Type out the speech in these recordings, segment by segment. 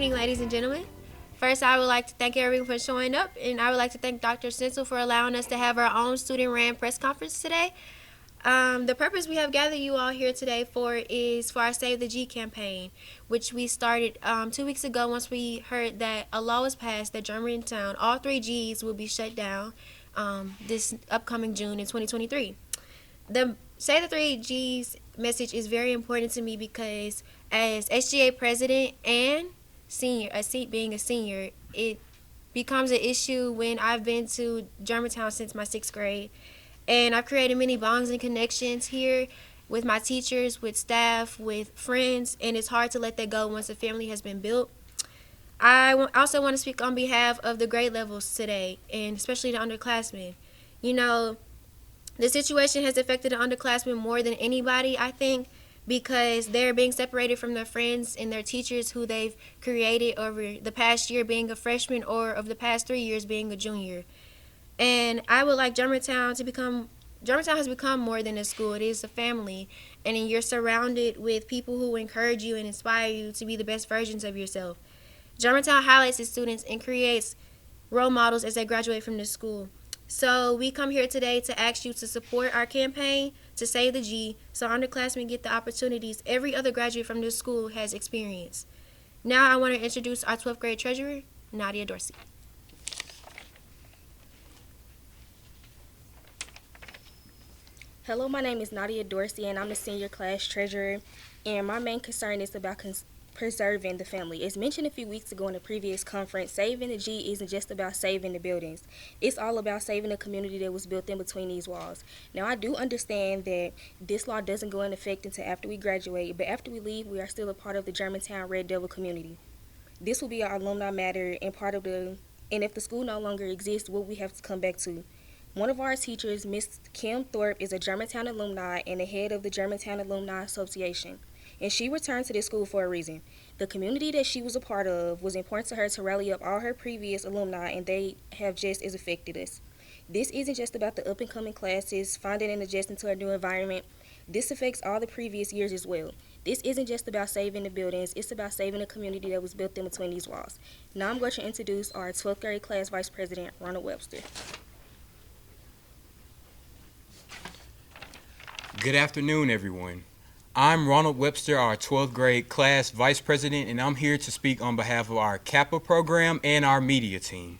evening, ladies and gentlemen. First, I would like to thank everyone for showing up, and I would like to thank Dr. Stencil for allowing us to have our own student-ran press conference today. The purpose we have gathered you all here today for is for our Save the G campaign, which we started 2 weeks ago once we heard that a law was passed that Germantown, all three Gs will be shut down this upcoming June in 2023. The Say the Three G's message is very important to me because as SGA president and being a senior, it becomes an issue when I've been to Germantown since my 6th grade. And I've created many bonds and connections here with my teachers, with staff, with friends, and it's hard to let that go once a family has been built. Also want to speak on behalf of the grade levels today, and especially the underclassmen. You know, the situation has affected the underclassmen more than anybody, I think, because they're being separated from their friends and their teachers who they've created over the past year being a freshman or of the past 3 years being a junior. And I would like Germantown has become more than a school. It is a family, and you're surrounded with people who encourage you and inspire you to be the best versions of yourself. Germantown highlights its students and creates role models as they graduate from this school. So we come here today to ask you to support our campaign to Save the G so underclassmen get the opportunities every other graduate from this school has experienced. Now I want to introduce our 12th grade treasurer, Nadia Dorsey. Hello, my name is Nadia Dorsey, and I'm the senior class treasurer, and my main concern is about preserving the family. As mentioned a few weeks ago in the previous conference, saving the G isn't just about saving the buildings. It's all about saving the community that was built in between these walls. Now, I do understand that this law doesn't go into effect until after we graduate, but after we leave, we are still a part of the Germantown Red Devil community. This will be our alumni matter and and if the school no longer exists, what we have to come back to. One of our teachers, Miss Kim Thorpe, is a Germantown alumni and the head of the Germantown Alumni Association, and she returned to this school for a reason. The community that she was a part of was important to her to rally up all her previous alumni, and they have just as affected us. This isn't just about the up-and-coming classes, finding and adjusting to our new environment. This affects all the previous years as well. This isn't just about saving the buildings, it's about saving the community that was built in between these walls. Now I'm going to introduce our 12th grade class vice president, Ronald Webster. Good afternoon, everyone. I'm Ronald Webster, our 12th grade class vice president, and I'm here to speak on behalf of our Kappa program and our media team.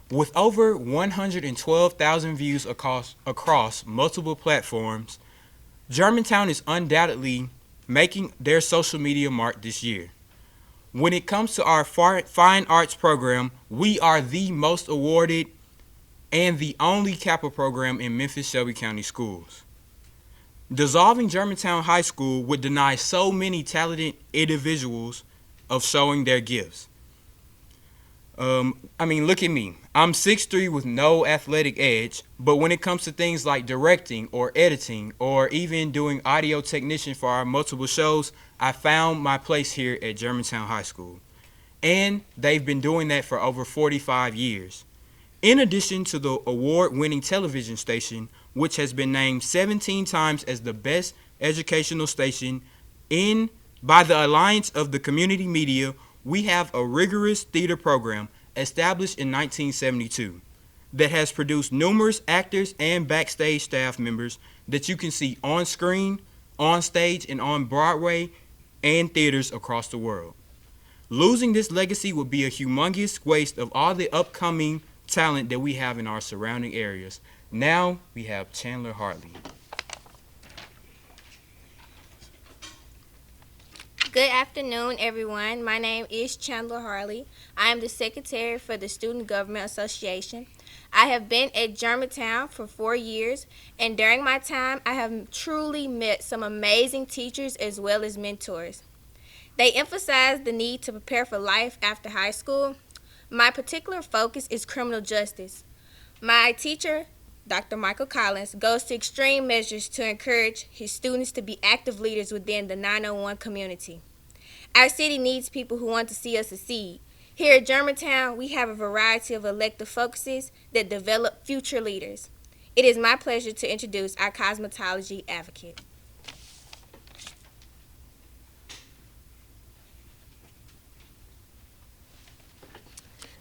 With over 112,000 views across multiple platforms, Germantown is undoubtedly making their social media mark this year. When it comes to our fine arts program, we are the most awarded and the only Kappa program in Memphis-Shelby County schools. Dissolving Germantown High School would deny so many talented individuals of showing their gifts. Look at me. I'm 6'3" with no athletic edge, but when it comes to things like directing or editing or even doing audio technician for our multiple shows, I found my place here at Germantown High School. And they've been doing that for over 45 years. In addition to the award-winning television station, which has been named 17 times as the best educational station by the Alliance of the Community Media, we have a rigorous theater program established in 1972 that has produced numerous actors and backstage staff members that you can see on screen, on stage, and on Broadway and theaters across the world. Losing this legacy would be a humongous waste of all the upcoming talent that we have in our surrounding areas. Now we have Chandler Harley. Good afternoon, everyone. My name is Chandler Harley. I am the secretary for the Student Government Association. I have been at Germantown for 4 years, and during my time, I have truly met some amazing teachers as well as mentors. They emphasize the need to prepare for life after high school. My particular focus is criminal justice. My teacher, Dr. Michael Collins, goes to extreme measures to encourage his students to be active leaders within the 901 community. Our city needs people who want to see us succeed. Here at Germantown, we have a variety of elective focuses that develop future leaders. It is my pleasure to introduce our cosmetology advocate.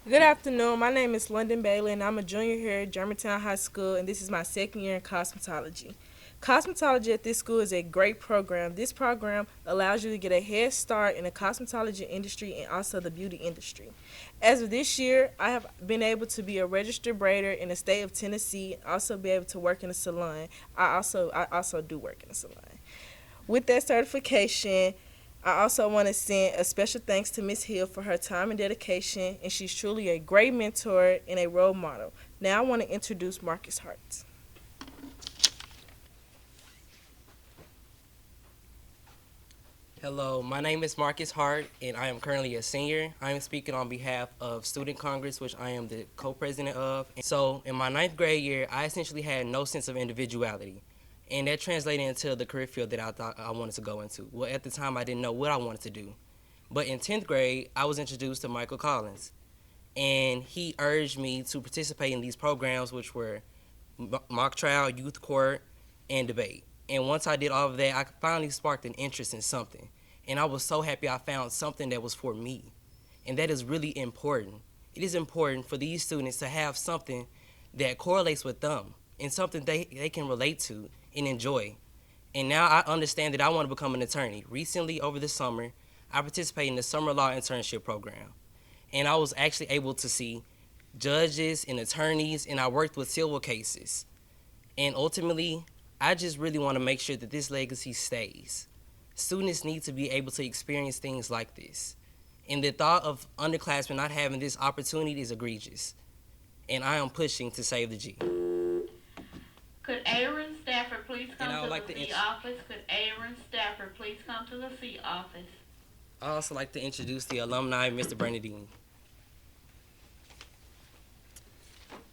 Good afternoon. My name is London Bailey, and I'm a junior here at Germantown High School, and this is my second year in cosmetology. Cosmetology at this school is a great program. This program allows you to get a head start in the cosmetology industry and also the beauty industry. As of this year, I have been able to be a registered braider in the state of Tennessee, and also be able to work in a salon. I also do work in a salon. With that certification, I also want to send a special thanks to Miss Hill for her time and dedication, and she's truly a great mentor and a role model. Now I want to introduce Marcus Hart. Hello, my name is Marcus Hart, and I am currently a senior. I am speaking on behalf of Student Congress, which I am the co-president of. So in my ninth grade year, I essentially had no sense of individuality, and that translated into the career field that I thought I wanted to go into. Well, at the time, I didn't know what I wanted to do. But in 10th grade, I was introduced to Michael Collins, and he urged me to participate in these programs, which were mock trial, youth court, and debate. And once I did all of that, I finally sparked an interest in something. And I was so happy I found something that was for me. And that is really important. It is important for these students to have something that correlates with them and something they can relate to and enjoy. And now I understand that I want to become an attorney. Recently, over the summer, I participated in the summer law internship program. And I was actually able to see judges and attorneys, and I worked with civil cases. And ultimately, I just really want to make sure that this legacy stays. Students need to be able to experience things like this. And the thought of underclassmen not having this opportunity is egregious. And I am pushing to save the G. Could Aaron Stafford please come to like the to C office? Could Aaron Stafford please come to the C office? I'd also like to introduce the alumni, Mr. Benardini.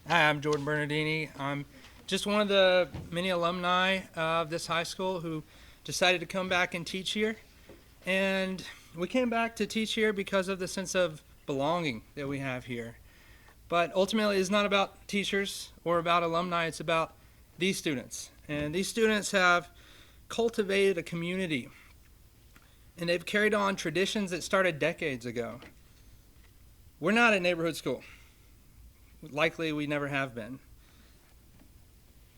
Hi, I'm Jordan Benardini. I'm just one of the many alumni of this high school who decided to come back and teach here. And we came back to teach here because of the sense of belonging that we have here. But ultimately, it's not about teachers or about alumni, it's about these students. And these students have cultivated a community, and they've carried on traditions that started decades ago. We're not a neighborhood school. Likely we never have been.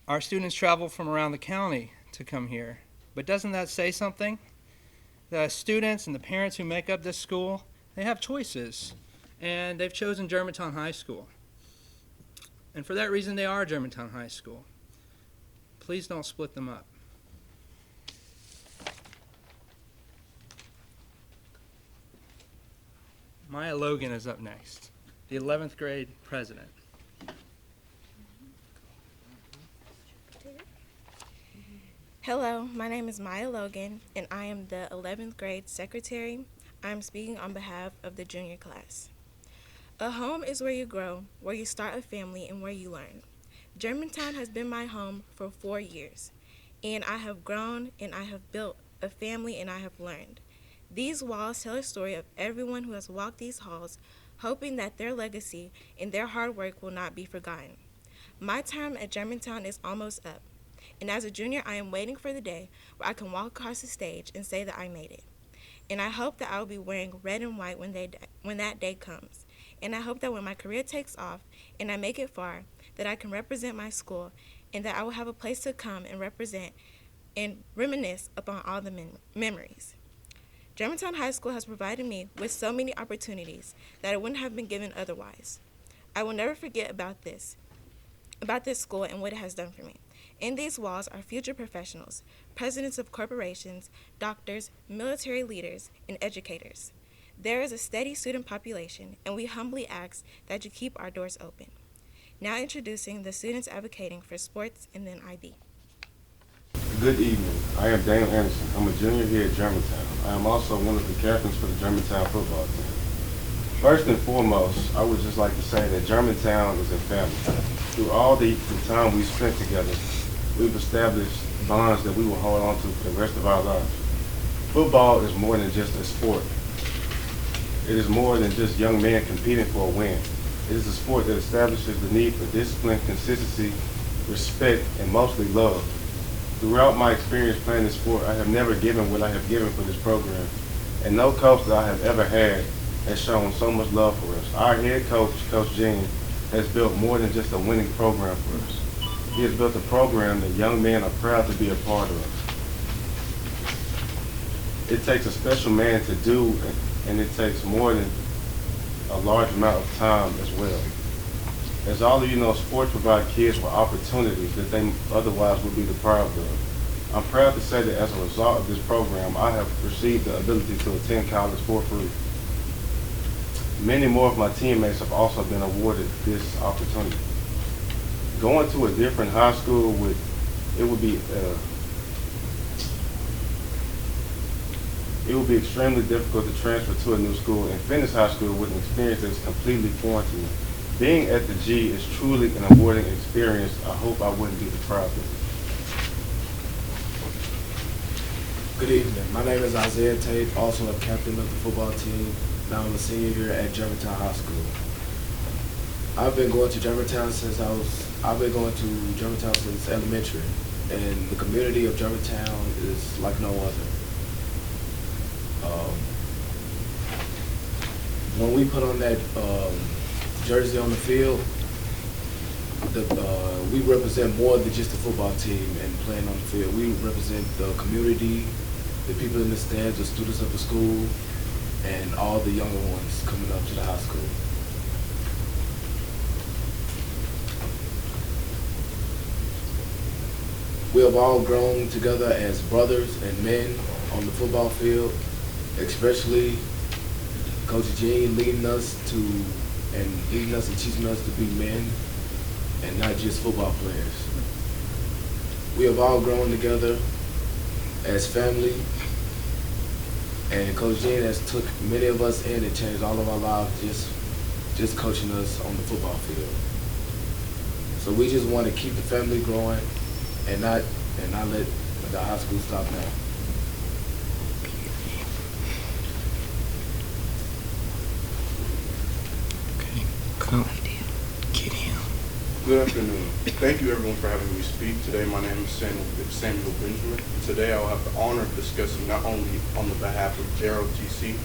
Our students travel from around the county to come here. But doesn't that say something? The students and the parents who make up this school, they have choices. And they've chosen Germantown High School. And for that reason, they are Germantown High School. Please don't split them up. Maya Logan is up next, the 11th grade president. Hello, my name is Maya Logan, and I am the 11th grade secretary. I am speaking on behalf of the junior class. A home is where you grow, where you start a family, and where you learn. Germantown has been my home for 4 years, and I have grown, and I have built a family, and I have learned. These walls tell a story of everyone who has walked these halls, hoping that their legacy and their hard work will not be forgotten. My time at Germantown is almost up. And as a junior, I am waiting for the day where I can walk across the stage and say that I made it. And I hope that I will be wearing red and white when that day comes. And I hope that when my career takes off and I make it far, that I can represent my school and that I will have a place to come and represent and reminisce upon all the memories. Germantown High School has provided me with so many opportunities that I wouldn't have been given otherwise. I will never forget about this school and what it has done for me. In these walls are future professionals, presidents of corporations, doctors, military leaders, and educators. There is a steady student population, and we humbly ask that you keep our doors open. Now introducing the students advocating for sports and then IB. Good evening. I am Daniel Anderson. I'm a junior here at Germantown. I am also one of the captains for the Germantown football team. First and foremost, I would just like to say that Germantown is a family. Through all the time we spent together, we've established bonds that we will hold on to for the rest of our lives. Football is more than just a sport. It is more than just young men competing for a win. It is a sport that establishes the need for discipline, consistency, respect, and mostly love. Throughout my experience playing this sport, I have never given what I have given for this program, and no coach that I have ever had has shown so much love for us. Our head coach, Coach Jean, has built more than just a winning program for us. He has built a program that young men are proud to be a part of. It takes a special man to do, and it takes more than a large amount of time as well. As all of you know, sports provide kids with opportunities that they otherwise would be deprived of. I'm proud to say that as a result of this program, I have received the ability to attend college for free. Many more of my teammates have also been awarded this opportunity. Going to a different high school it would be extremely difficult to transfer to a new school and finish high school with an experience that is completely foreign to me. Being at the G is truly an rewarding experience. I hope I wouldn't be deprived of it. Good evening. My name is Isaiah Tate, also a captain of the football team. Now I'm a senior here at Germantown High School. I've been going to Germantown since elementary, and the community of Germantown is like no other. When we put on that jersey on the field, we represent more than just the football team and playing on the field. We represent the community, the people in the stands, the students of the school, and all the younger ones coming up to the high school. We have all grown together as brothers and men on the football field, especially Coach Jean leading us and teaching us to be men and not just football players. We have all grown together as family, and Coach Jean has took many of us in and changed all of our lives just coaching us on the football field. So we just want to keep the family growing and not let the high school stop now. Good afternoon. Thank you everyone for having me speak. Today my name is Samuel Benjamin. Today I will have the honor of discussing not only on the behalf of JROTC,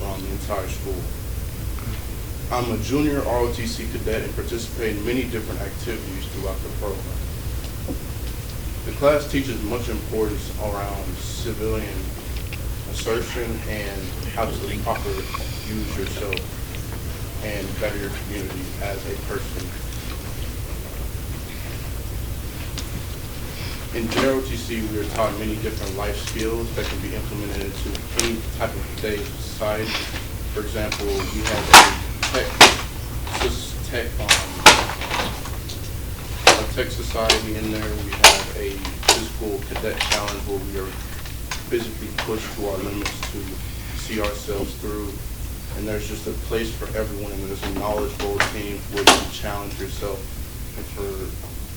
but on the entire school. I'm a junior ROTC cadet and participate in many different activities throughout the program. The class teaches much importance around civilian assertion and how to properly use yourself and better your community as a person. In JROTC, we are taught many different life skills that can be implemented into any type of today's society. For example, we have a tech society in there. We have a physical cadet challenge where we are physically pushed to our limits to see ourselves through. And there's just a place for everyone, and there's a knowledge bowl team where you can challenge yourself. And for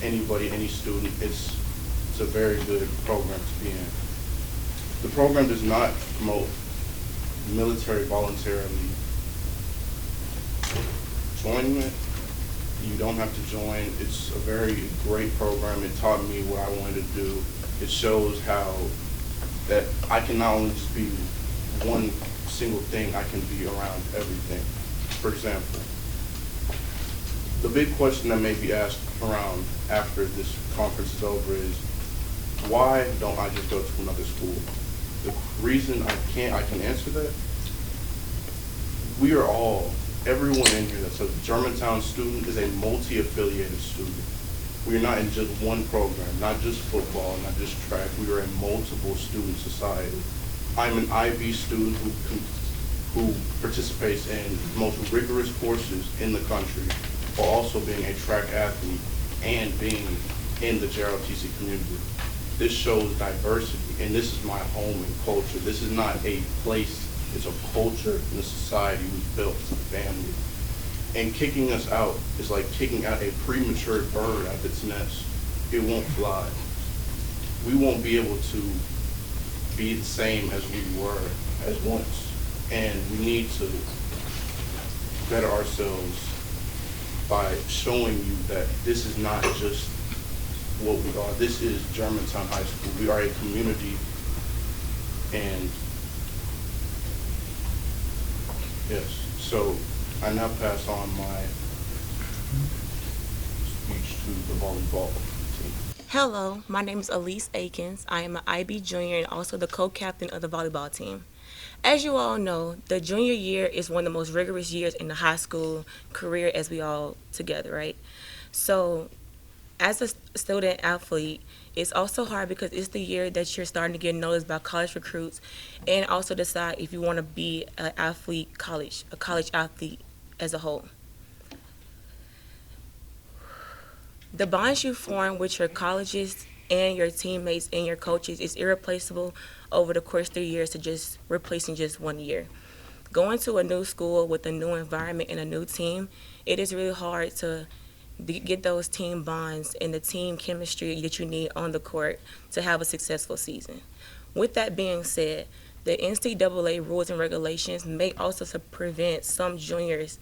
anybody, any student, it's a very good program to be in. The program does not promote military voluntarily joining it. You don't have to join. It's a very great program. It taught me what I wanted to do. It shows how that I can not only just be one single thing, I can be around everything. For example, the big question that may be asked around after this conference is over is, why don't I just go to another school? The reason I can answer that, everyone in here that's a Germantown student is a multi-affiliated student. We are not in just one program, not just football, not just track. We are a multiple student society. I'm an IB student who participates in the most rigorous courses in the country, while also being a track athlete and being in the JROTC community. This shows diversity, and this is my home and culture. This is not a place, it's a culture and a society we've built as a family. And kicking us out is like kicking out a premature bird out of its nest. It won't fly. We won't be able to be the same as we were as once. And we need to better ourselves by showing you that this is not just what we are. This is Germantown High School. We are a community, and yes. So I now pass on my speech to the volleyball team. Hello, my name is Elise Akins. I am an IB junior and also the co-captain of the volleyball team. As you all know, the junior year is one of the most rigorous years in the high school career as we all together, right? So as a student athlete, it's also hard because it's the year that you're starting to get noticed by college recruits and also decide if you want to be a college athlete as a whole. The bonds you form with your colleges and your teammates and your coaches is irreplaceable over the course of 3 years to just replacing just 1 year. Going to a new school with a new environment and a new team, it is really hard to get those team bonds and the team chemistry that you need on the court to have a successful season. With that being said, the NCAA rules and regulations may also prevent some juniors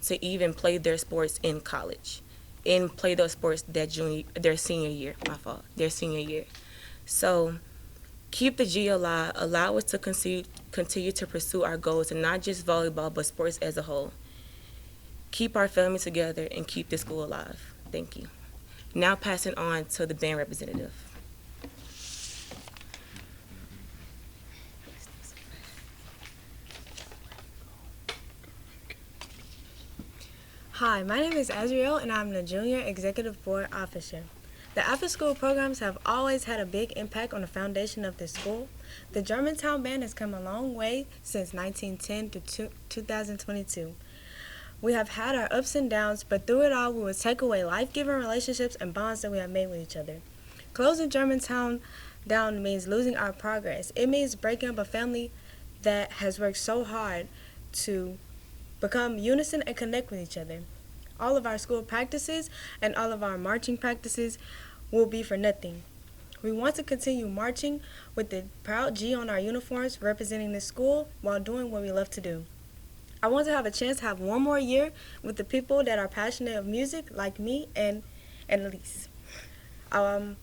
to even play their sports in college and play those sports their senior year. So keep the G alive, allow us to continue to pursue our goals, and not just volleyball, but sports as a whole. Keep our family together and keep the school alive. Thank you. Now passing on to the band representative. Hi, my name is Ezreal, and I'm the Junior Executive Board Officer. The after-school programs have always had a big impact on the foundation of this school. The Germantown Band has come a long way since 1910 to 2022. We have had our ups and downs, but through it all, we will take away life-giving relationships and bonds that we have made with each other. Closing Germantown down means losing our progress. It means breaking up a family that has worked so hard to become unison and connect with each other. All of our school practices and all of our marching practices will be for nothing. We want to continue marching with the proud G on our uniforms, representing the school while doing what we love to do. I want to have a chance to have one more year with the people that are passionate of music, like me and Elise. Going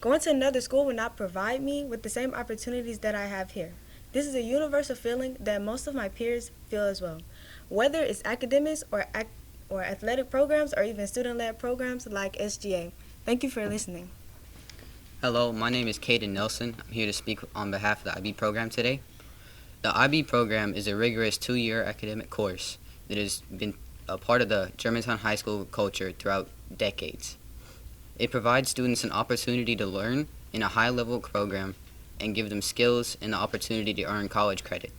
to another school will not provide me with the same opportunities that I have here. This is a universal feeling that most of my peers feel as well. Whether it's academics or athletic programs or even student-led programs like SGA. Thank you for listening. Hello, my name is Kaden Nelson. I'm here to speak on behalf of the IB program today. The IB program is a rigorous 2-year academic course that has been a part of the Germantown High School culture throughout decades. It provides students an opportunity to learn in a high-level program and give them skills and the opportunity to earn college credit.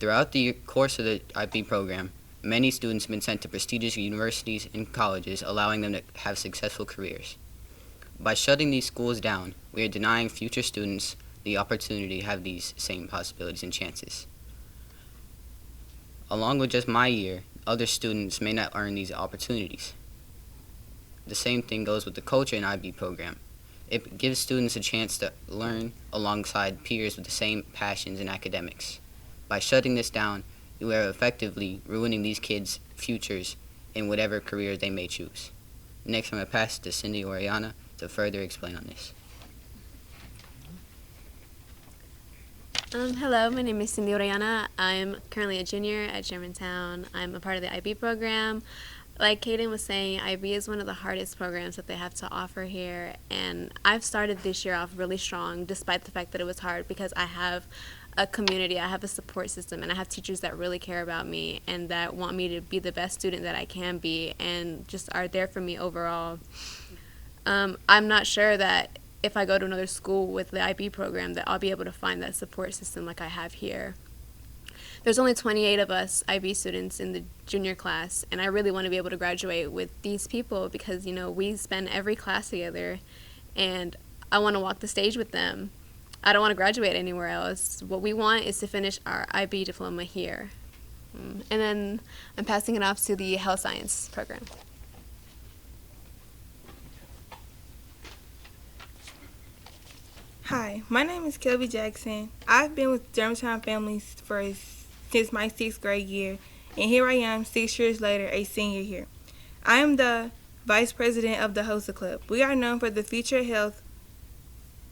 Throughout the course of the IB program, many students have been sent to prestigious universities and colleges, allowing them to have successful careers. By shutting these schools down, we are denying future students the opportunity to have these same possibilities and chances. Along with just my year, other students may not earn these opportunities. The same thing goes with the culture in IB program. It gives students a chance to learn alongside peers with the same passions in academics. By shutting this down, you are effectively ruining these kids' futures in whatever career they may choose. Next, I'm going to pass it to Cindy or Brianna to further explain on this. Hello, my name is Cindy Oriana. I'm currently a junior at Germantown. I'm a part of the IB program. Like Kaden was saying, IB is one of the hardest programs that they have to offer here, and I've started this year off really strong despite the fact that it was hard because I have a community, I have a support system, and I have teachers that really care about me and that want me to be the best student that I can be and just are there for me overall. I'm not sure that if I go to another school with the IB program that I'll be able to find that support system like I have here. There's only 28 of us IB students in the junior class, and I really want to be able to graduate with these people because, you know, we spend every class together, and I want to walk the stage with them. I don't want to graduate anywhere else. What we want is to finish our IB diploma here. And then I'm passing it off to the health science program. Hi, my name is Kelby Jackson. I've been with Germantown families since my 6th grade year, and here I am 6 years later, a senior here. I am the vice president of the HOSA Club. We are known for the future health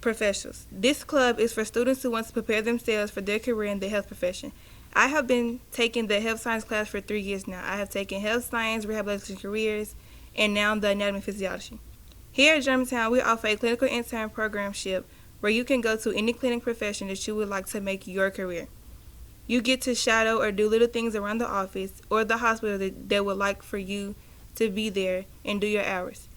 professionals. This club is for students who want to prepare themselves for their career in the health profession. I have been taking the health science class for 3 years now. I have taken health science, rehabilitation careers, and now the anatomy and physiology. Here at Germantown, we offer a clinical intern programship where you can go to any clinic profession that you would like to make your career. You get to shadow or do little things around the office or the hospital that would like for you to be there and do your hours.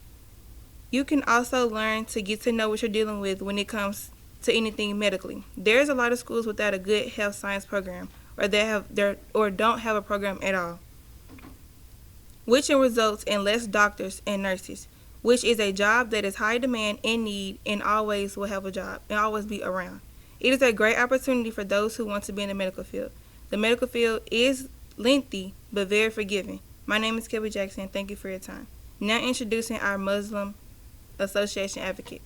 You can also learn to get to know what you're dealing with when it comes to anything medically. There's a lot of schools without a good health science program or don't have a program at all, which results in less doctors and nurses, which is a job that is high demand and need and always will have a job and always be around. It is a great opportunity for those who want to be in the medical field. The medical field is lengthy but very forgiving. My name is Kelby Jackson. Thank you for your time. Now introducing our Muslim Association advocate.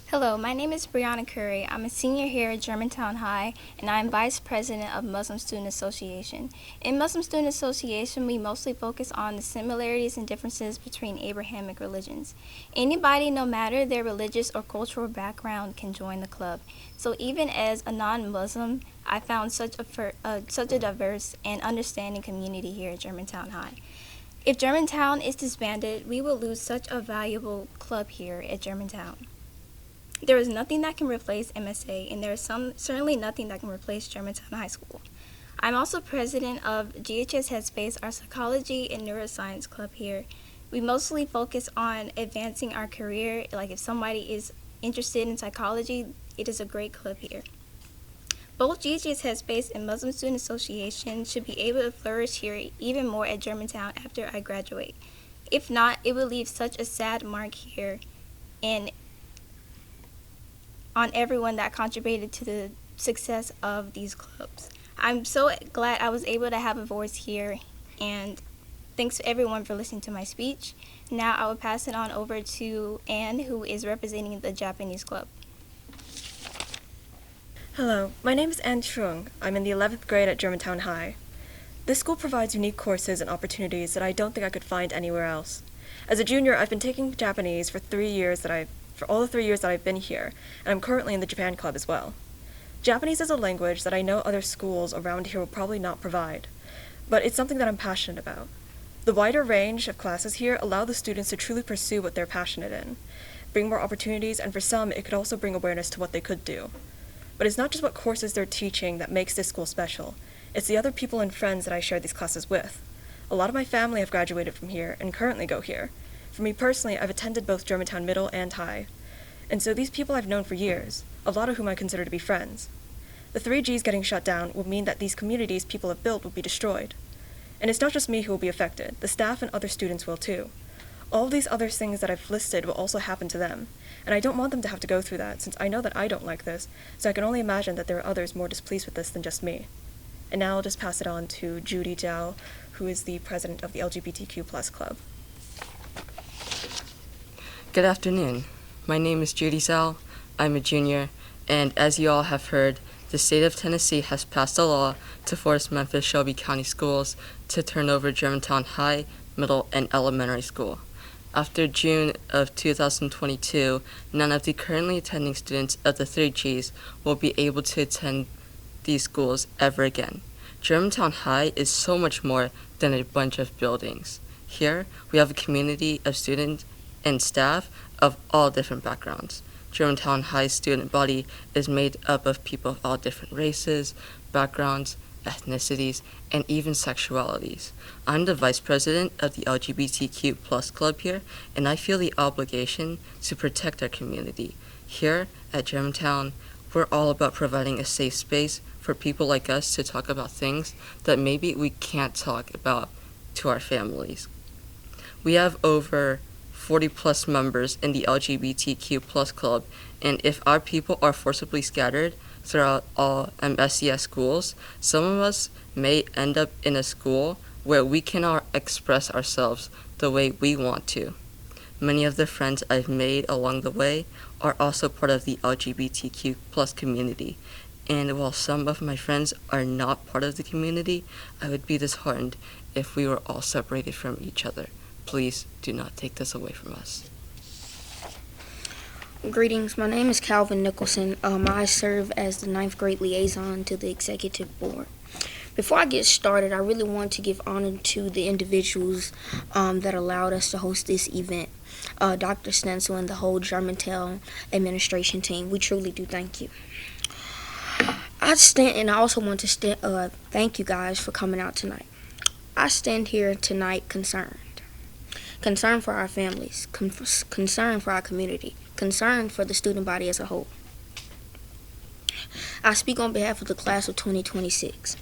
Hello, my name is Brianna Curry. I'm a senior here at Germantown High, and I'm Vice President of Muslim Student Association. In Muslim Student Association, we mostly focus on the similarities and differences between Abrahamic religions. Anybody, no matter their religious or cultural background, can join the club. So even as a non-Muslim, I found such a diverse and understanding community here at Germantown High. If Germantown is disbanded, we will lose such a valuable club here at Germantown. There is nothing that can replace MSA, and there is certainly nothing that can replace Germantown High School. I'm also president of GHS Headspace, our psychology and neuroscience club here. We mostly focus on advancing our career. Like if somebody is interested in psychology, it is a great club here. Both GHS Headspace and Muslim Student Association should be able to flourish here even more at Germantown after I graduate. If not, it will leave such a sad mark here and on everyone that contributed to the success of these clubs. I'm so glad I was able to have a voice here, and thanks to everyone for listening to my speech. Now I will pass it on over to Anne, who is representing the Japanese club. Hello, my name is Anne Trung. I'm in the 11th grade at Germantown High. This school provides unique courses and opportunities that I don't think I could find anywhere else. As a junior, I've been taking Japanese for all the 3 years that I've been here, and I'm currently in the Japan Club as well. Japanese is a language that I know other schools around here will probably not provide, but it's something that I'm passionate about. The wider range of classes here allow the students to truly pursue what they're passionate in, bring more opportunities, and for some, it could also bring awareness to what they could do. But it's not just what courses they're teaching that makes this school special. It's the other people and friends that I share these classes with. A lot of my family have graduated from here and currently go here. For me personally, I've attended both Germantown Middle and High. And so these people I've known for years, a lot of whom I consider to be friends. The 3Gs getting shut down will mean that these communities people have built will be destroyed. And it's not just me who will be affected, the staff and other students will too. All these other things that I've listed will also happen to them, and I don't want them to have to go through that since I know that I don't like this, so I can only imagine that there are others more displeased with this than just me. And now I'll just pass it on to Judy Zhao, who is the president of the LGBTQ+ club. Good afternoon. My name is Judy Zhao. I'm a junior, and as you all have heard, the state of Tennessee has passed a law to force Memphis Shelby County schools to turn over Germantown High, Middle, and Elementary School. After June of 2022, none of the currently attending students of the 3Gs will be able to attend these schools ever again. Germantown High is so much more than a bunch of buildings. Here, we have a community of students and staff of all different backgrounds. Germantown High's student body is made up of people of all different races, backgrounds, ethnicities, and even sexualities. I'm the vice president of the LGBTQ+ club here, and I feel the obligation to protect our community. Here at Germantown, we're all about providing a safe space for people like us to talk about things that maybe we can't talk about to our families. We have over 40+ members in the LGBTQ+ club, and if our people are forcibly scattered throughout all MSCS schools, some of us may end up in a school where we cannot express ourselves the way we want to. Many of the friends I've made along the way are also part of the LGBTQ+ community, and while some of my friends are not part of the community, I would be disheartened if we were all separated from each other. Please do not take this away from us. Greetings, my name is Calvin Nicholson. I serve as the 9th grade liaison to the executive board. Before I get started, I really want to give honor to the individuals that allowed us to host this event. Dr. Stencil and the whole Germantown administration team, we truly do thank you. I also want to thank you guys for coming out tonight. I stand here tonight concerned for our families, concerned for our community, concerned for the student body as a whole. I speak on behalf of the class of 2026.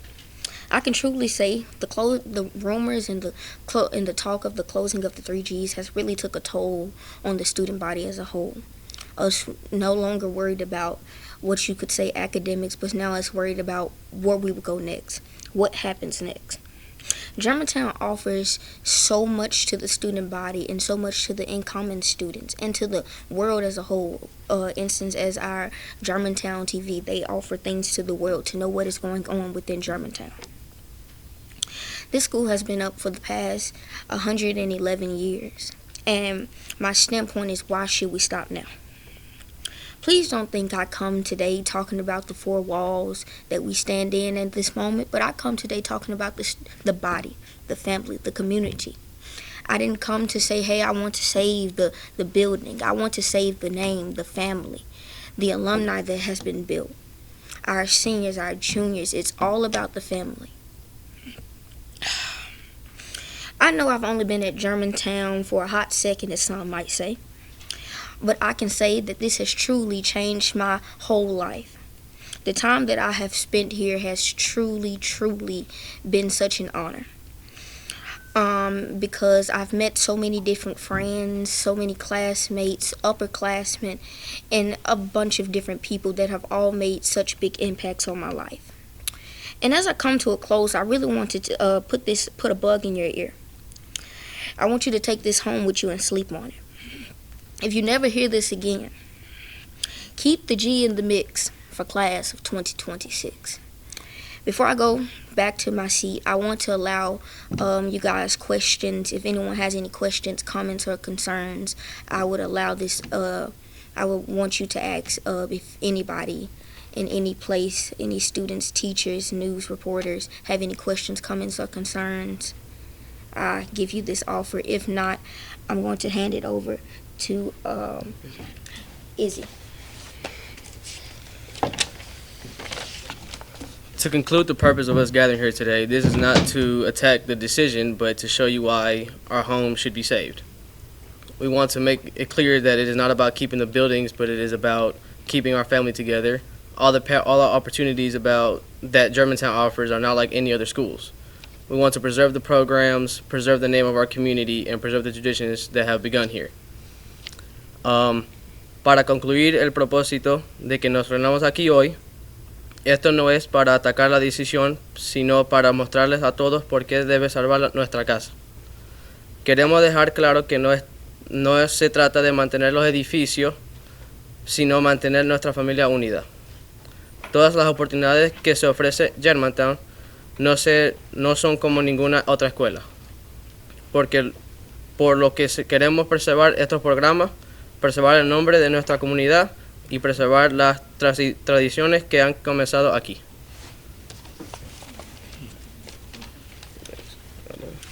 I can truly say the rumors and the talk of the closing of the 3Gs has really took a toll on the student body as a whole. Us no longer worried about what you could say academics, but now it's worried about where we would go next, what happens next. Germantown offers so much to the student body and so much to the incoming students and to the world as a whole. Instance as our GHS-TV, they offer things to the world to know what is going on within Germantown. This school has been up for the past 111 years, and my standpoint is, why should we stop now? Please don't think I come today talking about the four walls that we stand in at this moment, but I come today talking about the body, the family, the community. I didn't come to say, hey, I want to save the building. I want to save the name, the family, the alumni that has been built, our seniors, our juniors. It's all about the family. I know I've only been at Germantown for a hot second, as some might say. But I can say that this has truly changed my whole life. The time that I have spent here has truly, truly been such an honor. Because I've met so many different friends, so many classmates, upperclassmen, and a bunch of different people that have all made such big impacts on my life. And as I come to a close, I really wanted to put a bug in your ear. I want you to take this home with you and sleep on it. If you never hear this again, keep the G in the mix for class of 2026. Before I go back to my seat, I want to allow you guys questions. If anyone has any questions, comments, or concerns, I would allow this. I would want you to ask if anybody in any place, any students, teachers, news reporters, have any questions, comments, or concerns. I give you this offer. If not, I'm going to hand it over to Izzy. To conclude the purpose of us gathering here today, this is not to attack the decision, but to show you why our home should be saved. We want to make it clear that it is not about keeping the buildings, but it is about keeping our family together. All our opportunities that Germantown offers are not like any other schools. We want to preserve the programs, preserve the name of our community, and preserve the traditions that have begun here. Para concluir el propósito de que nos reunamos aquí hoy, esto no es para atacar la decisión, sino para mostrarles a todos por qué debe salvar nuestra casa. Queremos dejar claro que no se trata de mantener los edificios, sino mantener nuestra familia unida. Todas las oportunidades que se ofrece Germantown no son como ninguna otra escuela, porque por lo que queremos preservar estos programas, preservar el nombre de nuestra comunidad y preservar las tradiciones que han comenzado aquí.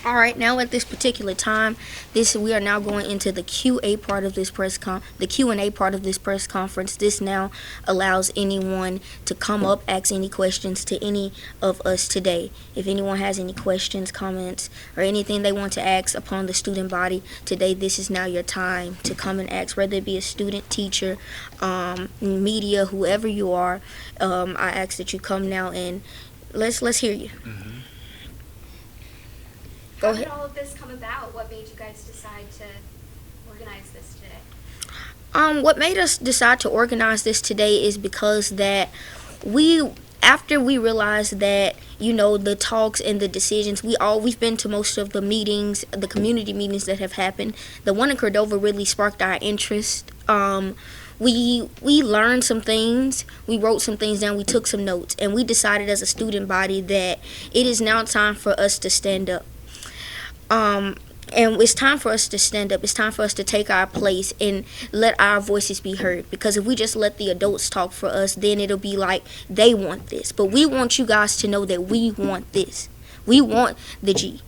All right, now at this particular time, we are now going into the Q&A part of this press conference. This now allows anyone to come up, ask any questions to any of us today. If anyone has any questions, comments, or anything they want to ask upon the student body today, this is now your time to come and ask, whether it be a student, teacher, media, whoever you are. I ask that you come now and let's hear you. Mm-hmm. How did all of this come about? What made you guys decide to organize this today? What made us decide to organize this today is because that after we realized that, the talks and the decisions, we've been to most of the meetings, the community meetings that have happened. The one in Cordova really sparked our interest. We learned some things, we wrote some things down, we took some notes, and we decided as a student body that it is now time for us to stand up. And it's time for us to stand up. It's time for us to take our place and let our voices be heard. Because if we just let the adults talk for us, then it'll be like they want this. But we want you guys to know that we want this. We want the G.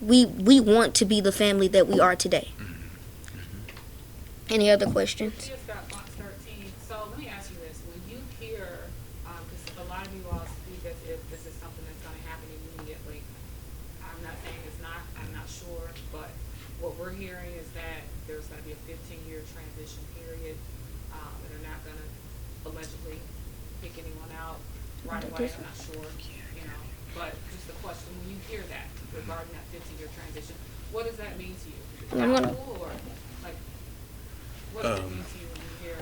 We want to be the family that we are today. Any other questions? So let me ask you this. When you hear, because a lot of you all speak as if this is something that's going to happen immediately. I'm not saying it's not. I'm not sure. But what we're hearing is that there's going to be a 15-year transition period. And they're not going to allegedly pick anyone out right away. I'm not sure. But just the question, when you hear that regarding that 15-year transition, what does that mean to you? Or like, what does it mean to you when you hear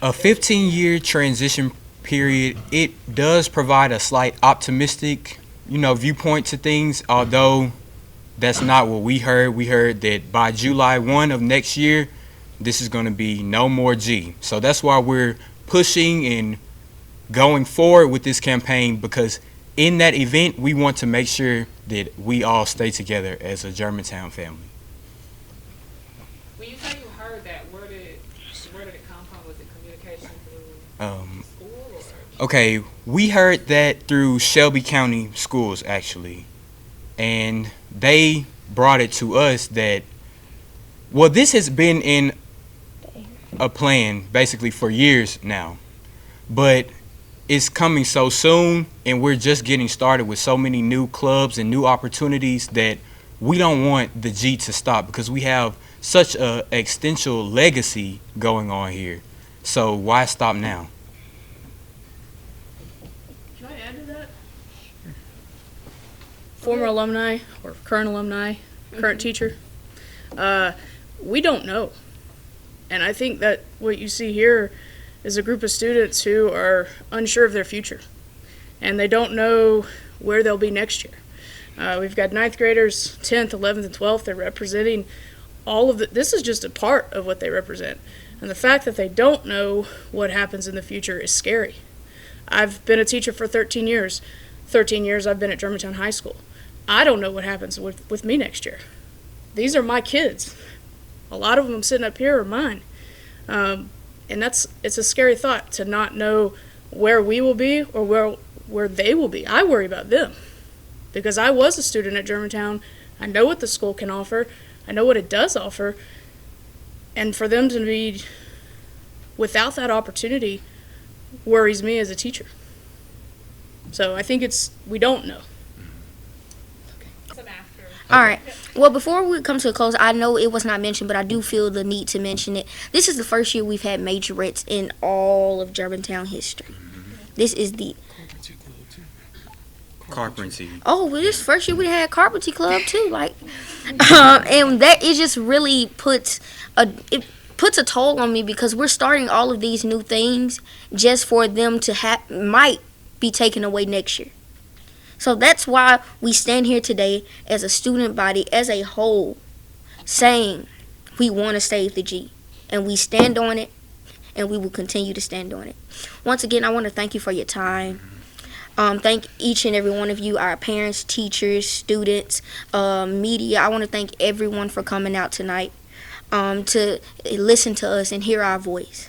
a 15-year transition period? It does provide a slight optimistic, viewpoint to things, although that's not what we heard. We heard that by July 1 of next year, this is going to be no more G. So that's why we're pushing and going forward with this campaign, because in that event, we want to make sure that we all stay together as a Germantown family. When you say you heard that, where did it come from? Was it communication through school? Or? Okay, we heard that through Shelby County schools, actually. And they brought it to us that, well, this has been in a plan basically for years now. But it's coming so soon, and we're just getting started with so many new clubs and new opportunities that we don't want the G to stop, because we have such a existential legacy going on here. So why stop now? Can I add to that? Former alumni or current alumni, current teacher, we don't know. And I think that what you see here is a group of students who are unsure of their future, and they don't know where they'll be next year. We've got 9th graders, 10th, 11th, and 12th. They're representing all of this is just a part of what they represent. And the fact that they don't know what happens in the future is scary. I've been a teacher for 13 years. 13 years I've been at Germantown High School. I don't know what happens with me next year. These are my kids. A lot of them sitting up here are mine. And it's a scary thought to not know where we will be or where they will be. I worry about them because I was a student at Germantown. I know what the school can offer. I know what it does offer. And for them to be without that opportunity worries me as a teacher. So I think we don't know. All right. Well, before we come to a close, I know it was not mentioned, but I do feel the need to mention it. This is the first year we've had majorettes in all of Germantown history. This is the Carpentry. Oh, well, this first year we had Carpentry Club too, and that it just really puts a toll on me, because we're starting all of these new things just for them to might be taken away next year. So that's why we stand here today as a student body, as a whole, saying we want to save the G. And we stand on it, and we will continue to stand on it. Once again, I want to thank you for your time. Thank each and every one of you, our parents, teachers, students, media. I want to thank everyone for coming out tonight to listen to us and hear our voice.